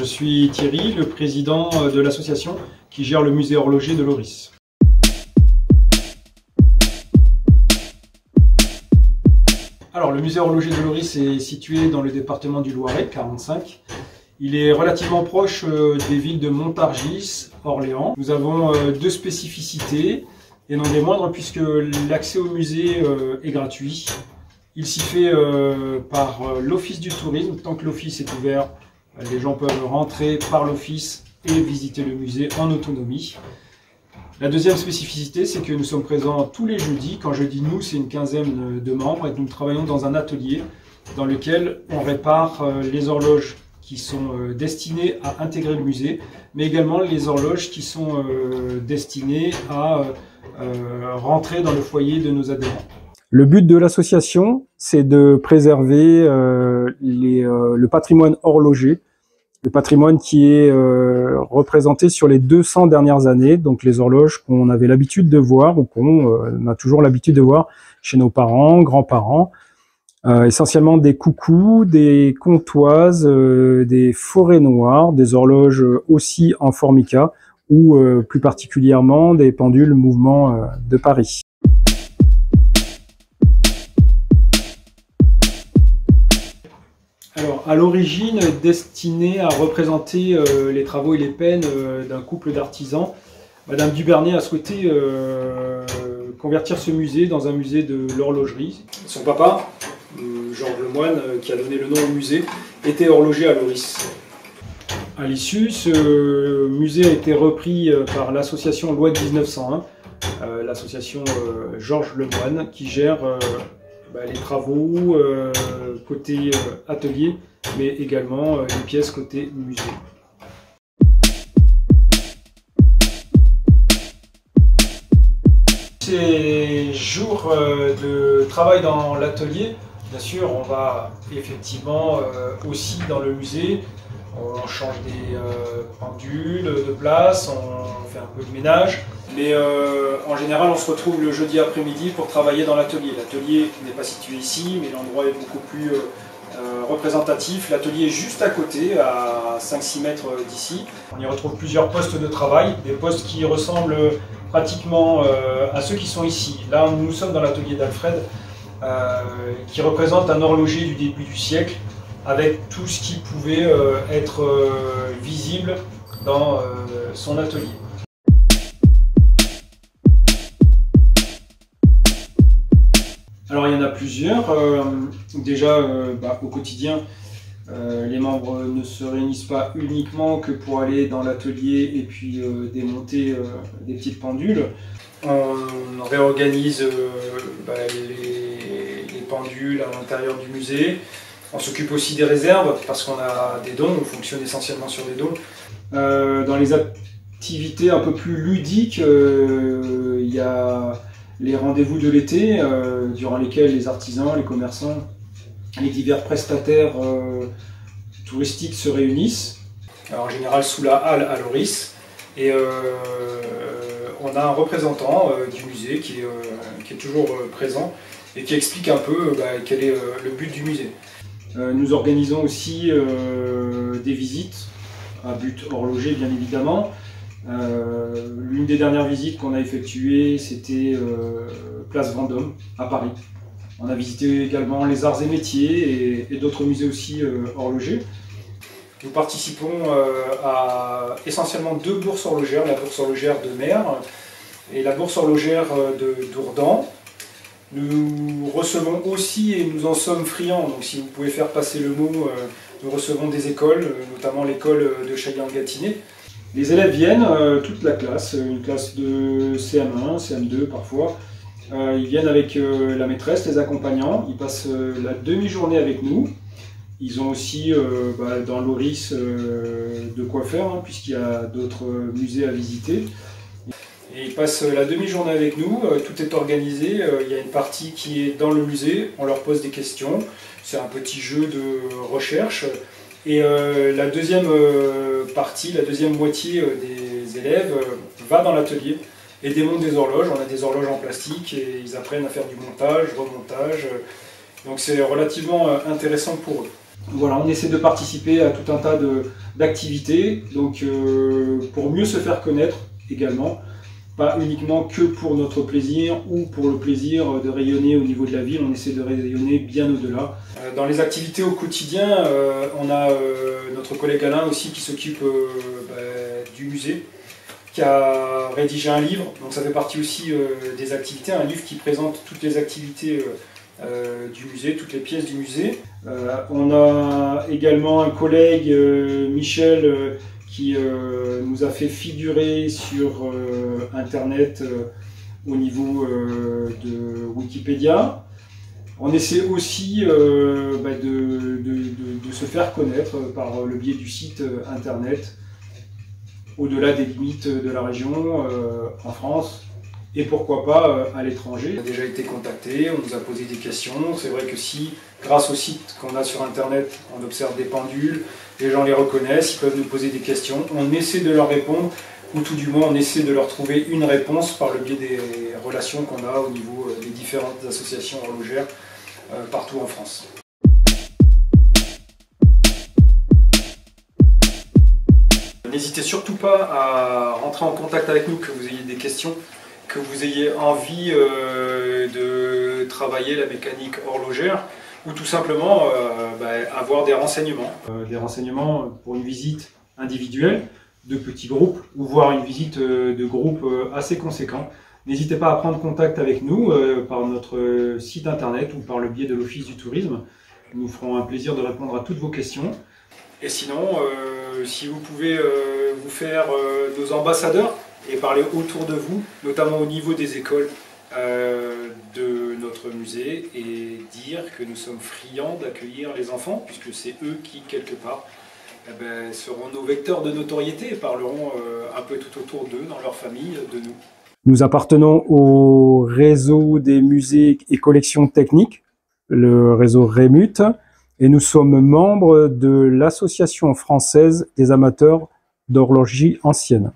je suis Thierry, le président de l'association qui gère le musée horloger de Loris. Alors, le musée horloger de Loris est situé dans le département du Loiret, 45. Il est relativement proche des villes de Montargis, Orléans. Nous avons deux spécificités, et non des moindres, puisque l'accès au musée est gratuit. Il s'y fait par l'Office du tourisme. Tant que l'office est ouvert, les gens peuvent rentrer par l'office et visiter le musée en autonomie. La deuxième spécificité, c'est que nous sommes présents tous les jeudis. Quand je dis nous, c'est une quinzaine de membres, et nous travaillons dans un atelier dans lequel on répare les horloges qui sont destinées à intégrer le musée, mais également les horloges qui sont destinées à rentrer dans le foyer de nos adhérents. Le but de l'association, c'est de préserver le patrimoine horloger, le patrimoine qui est représenté sur les 200 dernières années, donc les horloges qu'on avait l'habitude de voir ou qu'on a toujours l'habitude de voir chez nos parents, grands-parents, essentiellement des coucous, des comptoises, des forêts noires, des horloges aussi en formica ou plus particulièrement des pendules mouvement de Paris. Alors, à l'origine, destiné à représenter les travaux et les peines d'un couple d'artisans, Madame Dubernet a souhaité convertir ce musée dans un musée de l'horlogerie. Son papa, Georges Lemoine, qui a donné le nom au musée, était horloger à Loris. À l'issue, ce musée a été repris par l'association Loi de 1901, l'association Georges Lemoine, qui gère les travaux côté atelier, mais également les pièces côté musée. Ces jours de travail dans l'atelier, bien sûr, on va effectivement aussi dans le musée, on change des pendules de place, on fait un peu de ménage. Mais en général, on se retrouve le jeudi après-midi pour travailler dans l'atelier. L'atelier n'est pas situé ici, mais l'endroit est beaucoup plus représentatif. L'atelier est juste à côté, à 5-6 mètres d'ici. On y retrouve plusieurs postes de travail, des postes qui ressemblent pratiquement à ceux qui sont ici. Là, nous sommes dans l'atelier d'Alfred, qui représente un horloger du début du siècle, avec tout ce qui pouvait être visible dans son atelier. Alors il y en a plusieurs. Déjà au quotidien, les membres ne se réunissent pas uniquement que pour aller dans l'atelier et puis démonter des petites pendules. On réorganise les pendules à l'intérieur du musée. On s'occupe aussi des réserves parce qu'on a des dons, on fonctionne essentiellement sur des dons. Dans les activités un peu plus ludiques, il y a les rendez-vous de l'été, durant lesquels les artisans, les commerçants, les divers prestataires touristiques se réunissent, en général sous la halle à Loris, et on a un représentant du musée qui est toujours présent et qui explique un peu quel est le but du musée. Nous organisons aussi des visites à but horloger, bien évidemment. L'une des dernières visites qu'on a effectuées, c'était Place Vendôme, à Paris. On a visité également les arts et métiers et d'autres musées aussi horlogers. Nous participons à essentiellement deux bourses horlogères, la bourse horlogère de Mer et la bourse horlogère de Dourdan. Nous recevons aussi, et nous en sommes friands, donc si vous pouvez faire passer le mot, nous recevons des écoles, notamment l'école de Chaillan-Gâtinais. Les élèves viennent, toute la classe, une classe de CM1, CM2 parfois. Ils viennent avec la maîtresse, les accompagnants, ils passent la demi-journée avec nous. Ils ont aussi dans Loris de quoi faire, puisqu'il y a d'autres musées à visiter. Et ils passent la demi-journée avec nous, tout est organisé, il y a une partie qui est dans le musée, on leur pose des questions, c'est un petit jeu de recherche. Et la deuxième partie, la deuxième moitié des élèves va dans l'atelier et démonte des horloges. On a des horloges en plastique et ils apprennent à faire du montage, remontage. Donc c'est relativement intéressant pour eux. Voilà, on essaie de participer à tout un tas d'activités, donc pour mieux se faire connaître également, pas uniquement que pour notre plaisir ou pour le plaisir de rayonner au niveau de la ville, on essaie de rayonner bien au-delà. Dans les activités au quotidien, on a notre collègue Alain aussi qui s'occupe du musée, qui a rédigé un livre, donc ça fait partie aussi des activités, un livre qui présente toutes les activités du musée, toutes les pièces du musée. On a également un collègue, Michel, qui nous a fait figurer sur Internet au niveau de Wikipédia. On essaie aussi de se faire connaître par le biais du site Internet, au-delà des limites de la région, en France, et pourquoi pas à l'étranger. On a déjà été contacté, on nous a posé des questions. C'est vrai que si, grâce au site qu'on a sur Internet, on observe des pendules, les gens les reconnaissent, ils peuvent nous poser des questions, on essaie de leur répondre, ou tout du moins on essaie de leur trouver une réponse par le biais des relations qu'on a au niveau des différentes associations horlogères partout en France. N'hésitez surtout pas à rentrer en contact avec nous, que vous ayez des questions, que vous ayez envie de travailler la mécanique horlogère ou tout simplement avoir des renseignements. Des renseignements pour une visite individuelle de petits groupes ou voire une visite de groupe assez conséquent. N'hésitez pas à prendre contact avec nous par notre site internet ou par le biais de l'Office du tourisme. Nous ferons un plaisir de répondre à toutes vos questions. Et sinon, si vous pouvez vous faire nos ambassadeurs et parler autour de vous, notamment au niveau des écoles de notre musée, et dire que nous sommes friands d'accueillir les enfants, puisque c'est eux qui, quelque part, seront nos vecteurs de notoriété et parleront un peu tout autour d'eux, dans leur famille, de nous. Nous appartenons au réseau des musées et collections techniques, le réseau REMUT, et nous sommes membres de l'Association française des amateurs d'horlogerie ancienne.